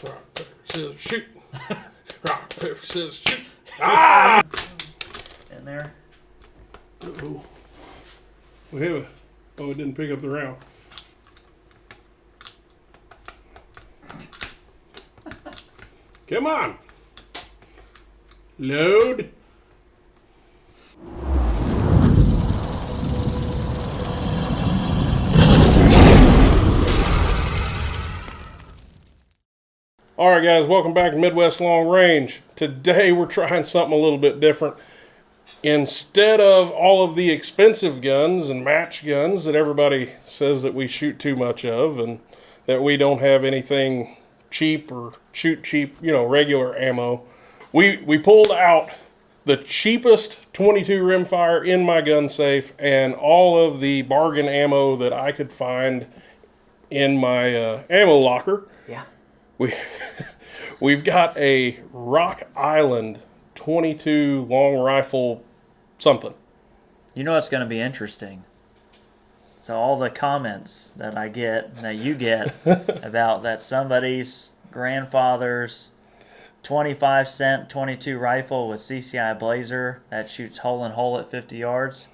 Rock, paper, scissors, shoot. Rock, paper, scissors, shoot. Ah! In there. Uh-oh. We have a... Oh, it didn't pick up the round. Come on. Load. All right, guys, welcome back to Midwest Long Range. Today we're trying something a little bit different. Instead of all of the expensive guns and match guns that everybody says that we shoot too much of and that we don't have anything cheap or shoot cheap, regular ammo, we pulled out the cheapest 22 rimfire in my gun safe and all of the bargain ammo that I could find in my ammo locker. Yeah. We've got a Rock Island 22 long rifle something. You know what's going to be interesting? So all the comments that I get, that you get, about that somebody's grandfather's 25-cent 22 rifle with CCI Blazer that shoots hole in hole at 50 yards,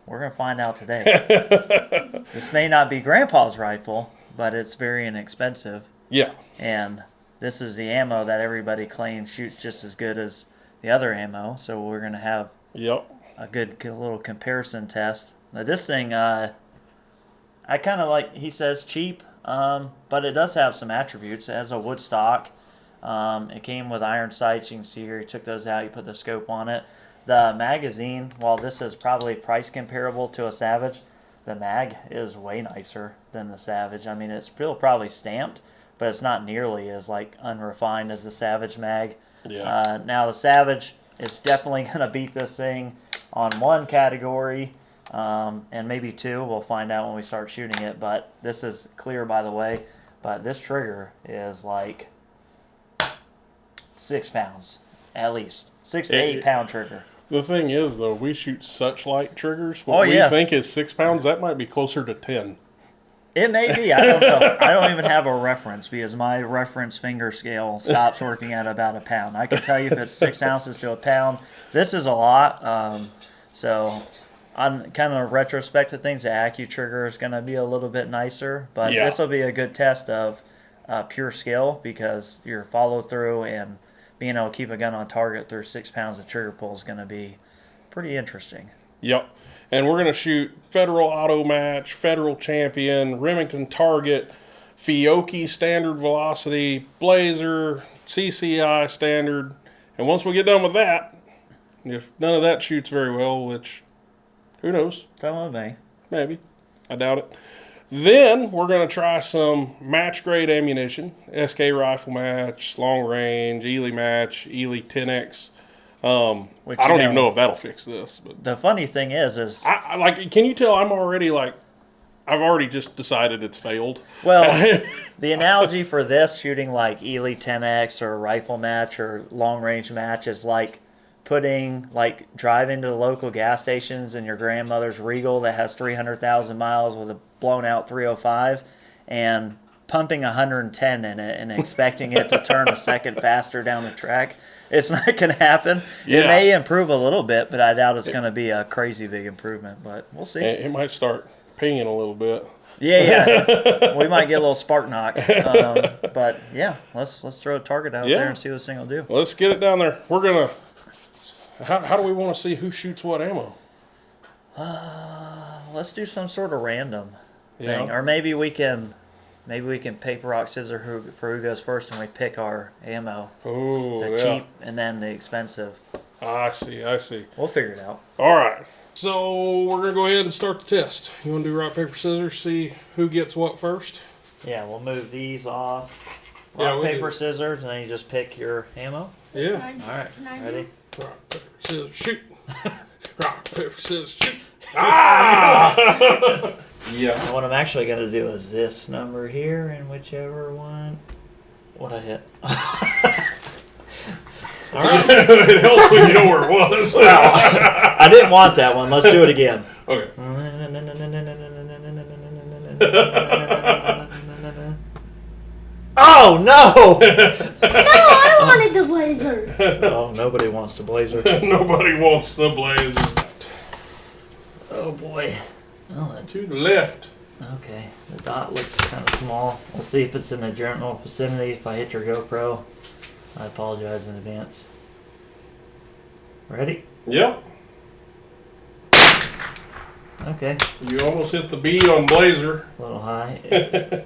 we're going to find out today. This may not be Grandpa's rifle, but it's very inexpensive. Yeah. And this is the ammo that everybody claims shoots just as good as the other ammo. So we're going to have a good little comparison test. Now this thing, I kind of like, he says cheap, but it does have some attributes. It has a wood stock. It came with iron sights. You can see here, he took those out. You put the scope on it. The magazine, while this is probably price comparable to a Savage, the mag is way nicer than the Savage. I mean, it's still probably stamped, but it's not nearly as unrefined as the Savage mag. Yeah. Now the Savage is definitely going to beat this thing on one category, and maybe two. We'll find out when we start shooting it. But this is clear, by the way. But this trigger is like 6 pounds, at least 6 to 8 pound trigger. The thing is, though, we shoot such light triggers. What we think is 6 pounds, that might be closer to 10. It may be. I don't know. I don't even have a reference because my reference finger scale stops working at about a pound. I can tell you if it's 6 ounces to a pound. This is a lot. So on kind of retrospect of things, the AccuTrigger is going to be a little bit nicer. But this will be a good test of pure skill because your follow through and being able to keep a gun on target through 6 pounds of trigger pull is going to be pretty interesting. Yep. And we're going to shoot Federal Auto Match, Federal Champion, Remington Target, Fioccichi Standard Velocity, Blazer, CCI Standard. And once we get done with that, if none of that shoots very well, which, who knows? Tell me. Maybe. I doubt it. Then we're going to try some match-grade ammunition, SK Rifle Match, Long Range, ELey Match, ELey 10X. I don't even know if that'll fix this. But the funny thing is I can you tell I'm already I've already just decided it's failed. Well, the analogy for this shooting like ELey 10X or Rifle Match or Long Range Match is like driving to the local gas stations in your grandmother's Regal that has 300,000 miles with a blown out 305 and pumping 110 in it and expecting it to turn a second faster down the track. It's not going to happen. Yeah. It may improve a little bit, but I doubt it's going to be a crazy big improvement. But we'll see. It might start pinging a little bit. Yeah. We might get a little spark knock. But yeah, let's throw a target out there and see what this thing will do. Let's get it down there. We're gonna. How do we want to see who shoots what ammo? Let's do some sort of random thing, or maybe we can paper rock scissors for who goes first, and we pick our ammo. Oh, the cheap and then the expensive. I see. We'll figure it out. All right. So we're gonna go ahead and start the test. You want to do rock paper scissors? See who gets what first? Yeah, we'll move these off. Rock paper scissors, and then you just pick your ammo. Yeah. All right. Ready? Rock paper scissors shoot. Rock paper scissors shoot. Ah! Yeah. And what I'm actually going to do is this number here, and whichever one. What I hit. All right. It helps when you know where it was. I didn't want that one. Let's do it again. Okay. Oh, no! No, I wanted the blazer. Oh, nobody wants the blazer. Nobody wants the blazer. Oh, boy. Well, To the left. okay, the dot looks kind of small. We'll see if it's in the general vicinity. If I hit your GoPro, I apologize in advance. Ready? Yep. Okay. You almost hit the B on blazer. A little high.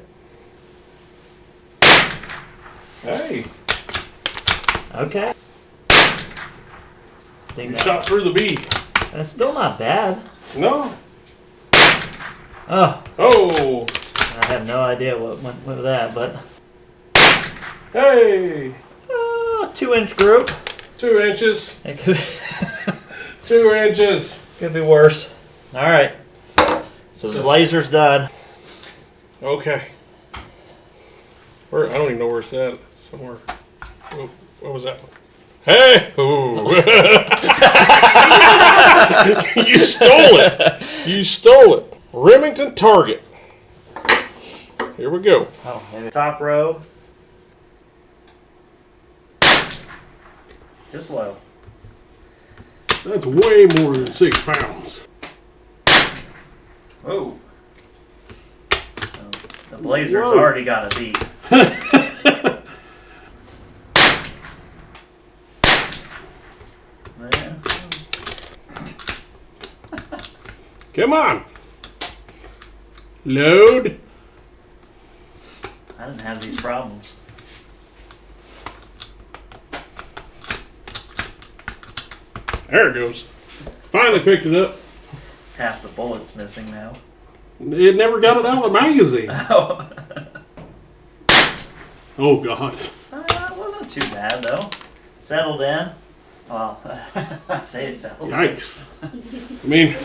Hey. Okay. You shot through the B. That's still not bad. No. Oh. Oh. I have no idea what went with that, but. Hey. 2-inch group. 2 inches. It could 2 inches. could be worse. All right. So the blazer's done. Okay. Where, I don't even know where it's at. It's somewhere. Oh, what was that one? Hey! Ooh. You stole it. You stole it. Remington Target. Here we go. Oh, maybe top row. Just low. That's way more than 6 pounds. Oh. The blazer's Whoa. already got a beat. Yeah. Come on. Load. I didn't have these problems. There it goes. Finally picked it up. Half the bullet's missing now. It never got it out of the magazine. Oh. Oh, God. It wasn't too bad, though. Settled in. Well, I say it settled in. Yikes. I mean,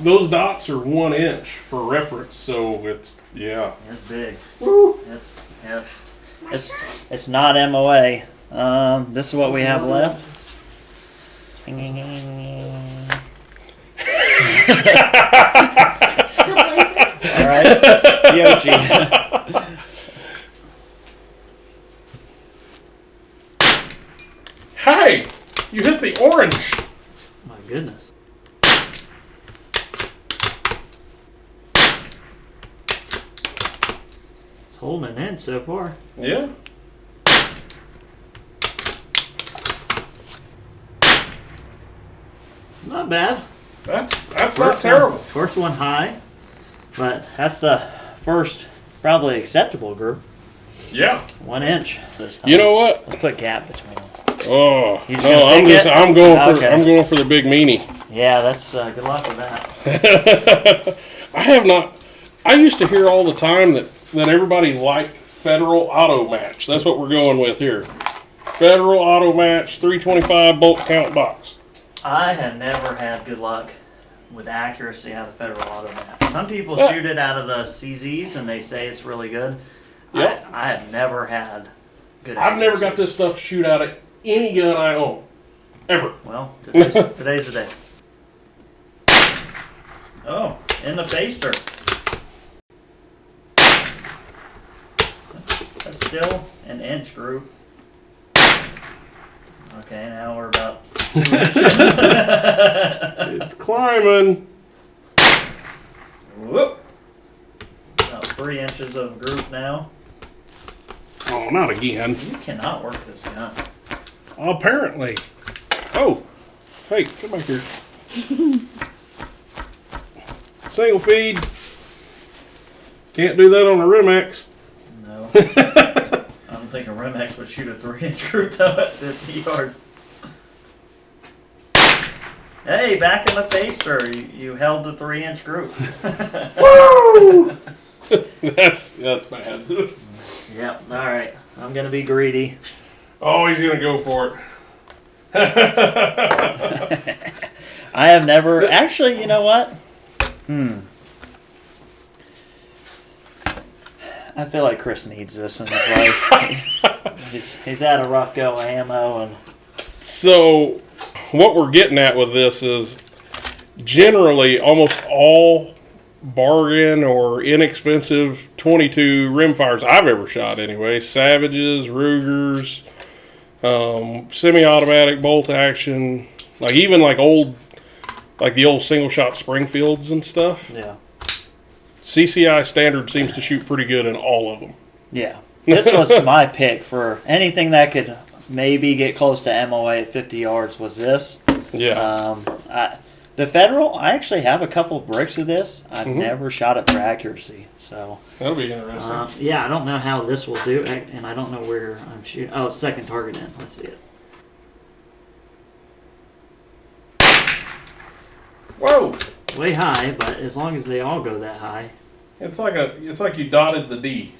those dots are 1 inch for reference, so it's, yeah. It's big. Woo. It's not MOA. This is what we have left. All right, Fioccichi. Hey, you hit the orange. My goodness. It's holding an inch so far. Yeah. Not bad. That's not terrible. First one high, but that's the first probably acceptable group. Yeah. 1 inch this time. You know what? Let's put gap between them. Oh You just no, gonna pick it? I'm going for Okay. I'm going for the big meanie. Yeah, that's good luck with that. I have not. I used to hear all the time that everybody liked Federal Auto Match. That's what we're going with here. Federal Auto Match 325 bolt count box. I have never had good luck with accuracy out of Federal Auto Match. Some people Yeah. shoot it out of the CZs and they say it's really good. Yep. I have never had good I've never accuracy. got this stuff to shoot out of any gun I own. Ever. Well, today's the day. Oh, in the baster. That's still an inch group. Okay, now we're about 2 inches. It's climbing. Whoop. About 3 inches of group now. Oh, not again. You cannot work this gun. Apparently. Oh. Hey, come back here. Single feed. Can't do that on a Rimex. No. I don't think a Rimex would shoot a 3-inch group though at 50 yards. Hey, back in the baster. You held the 3-inch group. Woo! That's bad. Yep. All right. I'm gonna be greedy. Oh, he's gonna go for it. I have never actually. You know what? I feel like Chris needs this in his life. he's had a rough go of ammo and. So, what we're getting at with this is generally almost all bargain or inexpensive 22 rimfires I've ever shot anyway. Savages, Rugers, semi-automatic bolt action, like even like the old single shot Springfields and stuff. Yeah. CCI standard seems to shoot pretty good in all of them. Yeah. This was my pick for anything that could maybe get close to MOA at 50 yards was this. Yeah. The Federal, I actually have a couple bricks of this. I've never shot it for accuracy, so That'll be interesting. yeah, I don't know how this will do, and I don't know where I'm shooting. Oh, it's second target in. Let's see it. Whoa! Way high, but as long as they all go that high. It's like you dotted the D.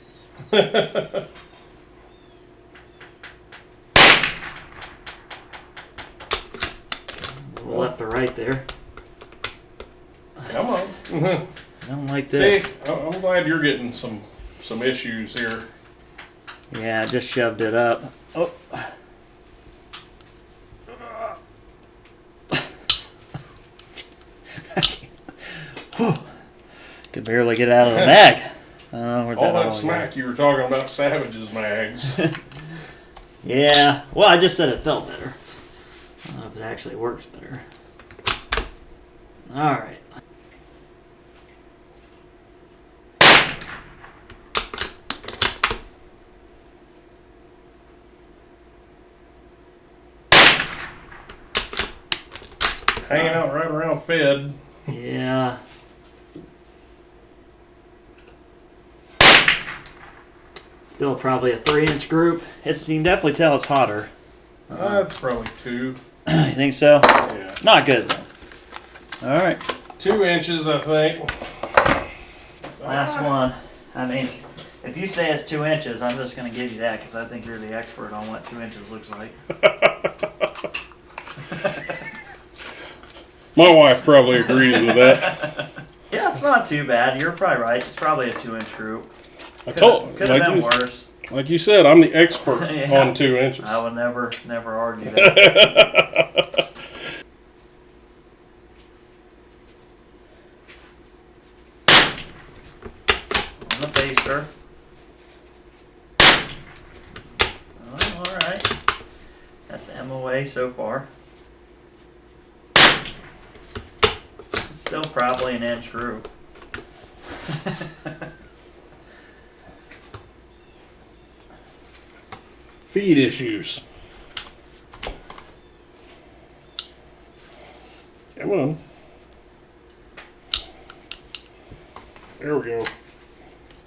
Left or right there. Come on. I don't like this. See, I'm glad you're getting some issues here. Yeah, I just shoved it up. Oh. Could barely get out of the mag. All that smack you were talking about Savage's mags. Yeah, well, I just said it felt better. I don't know if it actually works better. All right. Hanging out right around Fed. Yeah. Still probably a 3-inch group. You can definitely tell it's hotter. That's probably 2. You think so? Yeah. Not good though. All right. 2 inches, I think. Last one. I mean, if you say it's 2 inches, I'm just going to give you that because I think you're the expert on what 2 inches looks like. My wife probably agrees with that. Yeah, it's not too bad. You're probably right. It's probably a 2-inch group. Could have been worse. Like you said, I'm the expert Yeah. on 2 inches. I would never argue that. On the baster. Oh, all right. That's MOA so far. It's still probably an inch group. Feed issues. Come on. There we go.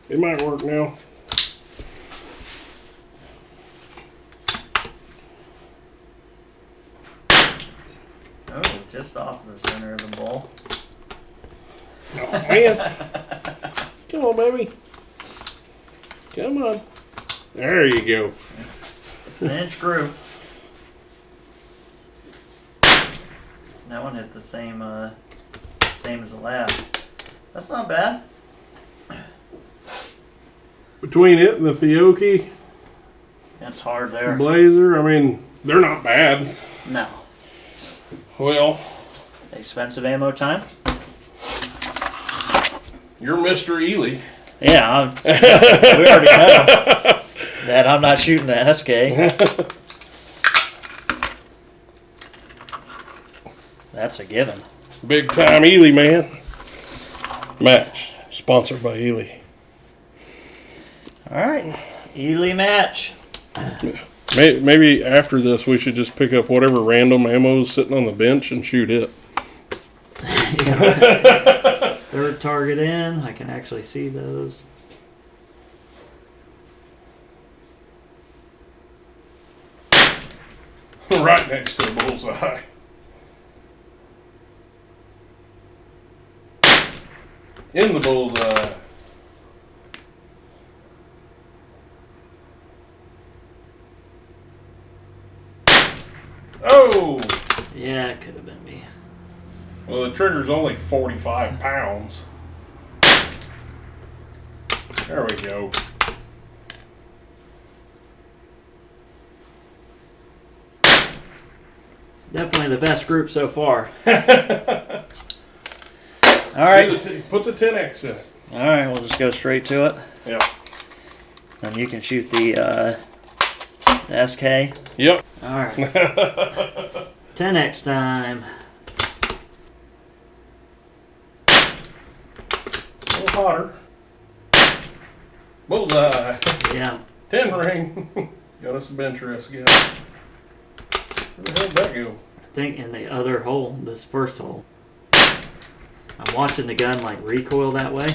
It might work now. Oh, just off the center of the bowl. Oh, man. Come on, baby. Come on. There you go. It's an inch group. That one hit the same as the last. That's not bad. Between it and the Fiocchi That's hard there. Blazer, I mean, they're not bad. No. Well, Expensive ammo time? you're Mr. ELey. Yeah, we already know that I'm not shooting the SK. That's a given. Big time ELey, man. Match. Sponsored by ELey. All right, ELey match. Maybe after this, we should just pick up whatever random ammo is sitting on the bench and shoot it. Third target in. I can actually see those. Right next to the bullseye. In the bullseye. Oh! Yeah, it could have been me. Well, the trigger's only 45 pounds. There we go. Definitely the best group so far. All right. Put the 10X in it. All right, we'll just go straight to it. Yeah. And you can shoot the SK. Yep. All right. 10X time. A little hotter. Bullseye. Yeah. 10 ring. Got us a bench rest again. Where the hell did that go? I think in the other hole, this first hole. I'm watching the gun like recoil that way.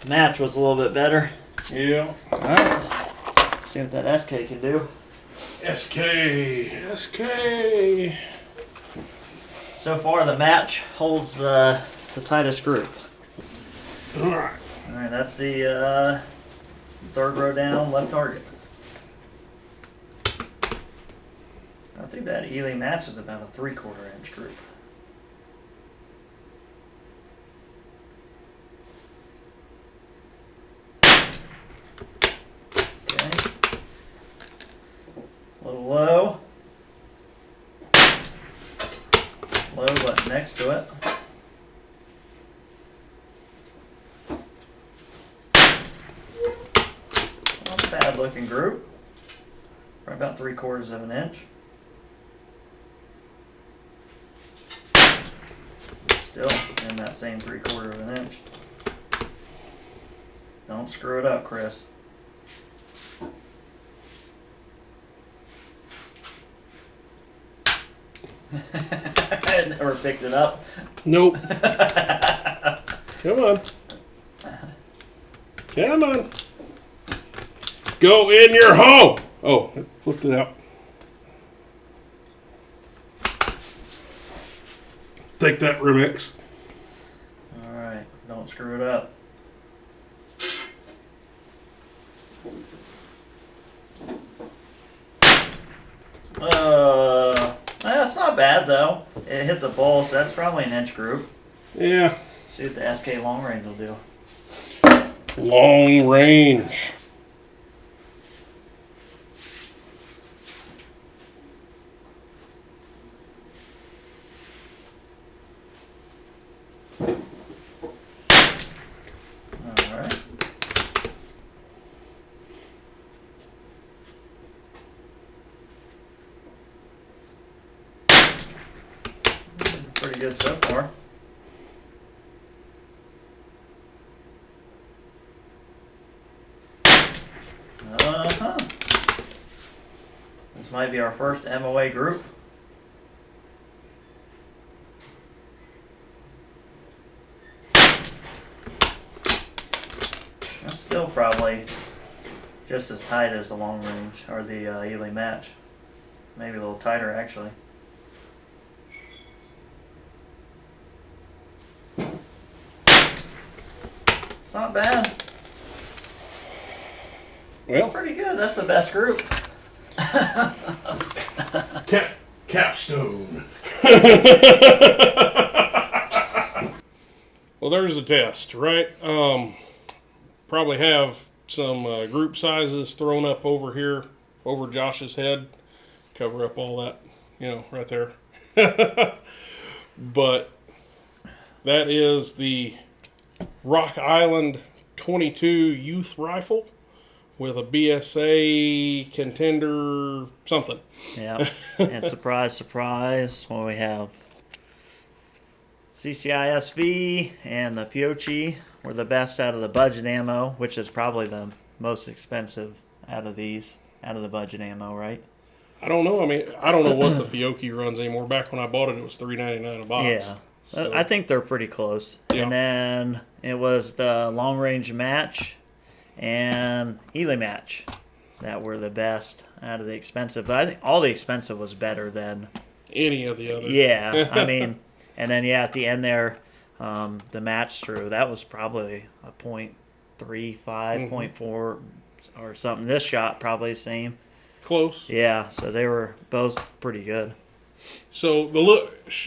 Match was a little bit better. Yeah. All right. See what that SK can do. SK. So far, the match holds the tightest group. All right. All right, that's the third row down, left target. I think that ELey match is about a 3/4 inch group. Okay. A little low. Low, but next to it. Not a bad looking group. Right about 3/4 of an inch. Still in that same 3/4 of an inch. Don't screw it up, Chris. I never picked it up. Nope. Come on. Come on. Go in your home. Oh, it flipped it out. Take that, remix. Alright, don't screw it up. That's not bad though. It hit the ball, so that's probably an inch group. Yeah. See what the SK long range will do. Long range. Alright. Pretty good so far. This might be our first MOA group. That's still probably just as tight as the long range or the ELey match. Maybe a little tighter actually. It's not bad. Well, Pretty good. That's the best group. capstone. Well, there's the test, right? Probably have some group sizes thrown up over here, over Josh's head. Cover up all that, right there. But that is the Rock Island 22 Youth Rifle with a BSA contender something. Yeah. And surprise, surprise, well, we have CCISV and the Fioccichi were the best out of the budget ammo, which is probably the most expensive out of these, out of the budget ammo, right? I don't know. I mean, I don't know what the Fiocchi runs anymore. Back when I bought it, it was $3.99 a box. Yeah. So, I think they're pretty close. Yeah. And then it was the long range match and ELey match that were the best out of the expensive. But I think all the expensive was better than any of the other. Yeah, I mean, and then at the end there, the match through that was probably a .35, 0.4 or something. This shot probably the same. Close. Yeah, so they were both pretty good. So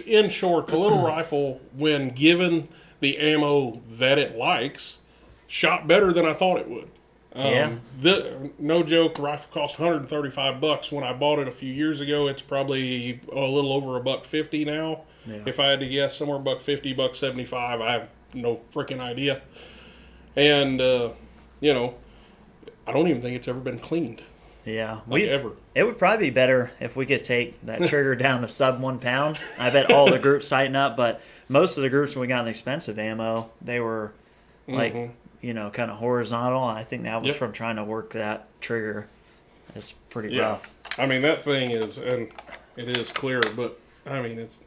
in short, the little rifle, when given the ammo that it likes, shot better than I thought it would. No joke, the rifle cost $135 when I bought it a few years ago. It's probably a little over $150 now. Yeah. If I had to guess, somewhere $150, $175. I have no freaking idea. And you know, I don't even think it's ever been cleaned. Yeah, ever. It would probably be better if we could take that trigger down to sub 1 pound. I bet all the groups tighten up, but most of the groups when we got an expensive ammo, they were like, kind of horizontal. I think that was from trying to work that trigger. It's pretty rough. I mean, that thing is, and it is clear, but I mean, it's.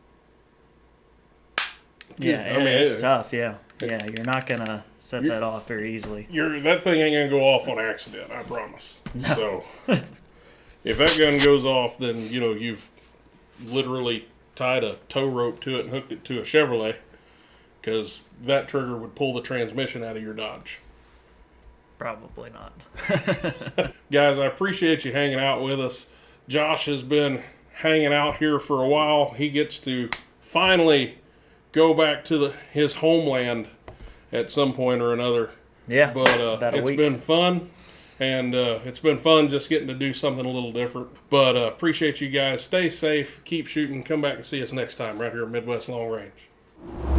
It's tough. Yeah, you're not gonna set that off very easily. That thing ain't gonna go off on accident. I promise. No. So, if that gun goes off, then you've literally tied a tow rope to it and hooked it to a Chevrolet, because that trigger would pull the transmission out of your Dodge. Probably not. Guys, I appreciate you hanging out with us. Josh has been hanging out here for a while. He gets to finally go back to his homeland at some point or another. Yeah, but it's been fun, and it's been fun just getting to do something a little different. But appreciate you guys. Stay safe, keep shooting. Come back and see us next time right here at Midwest Long Range.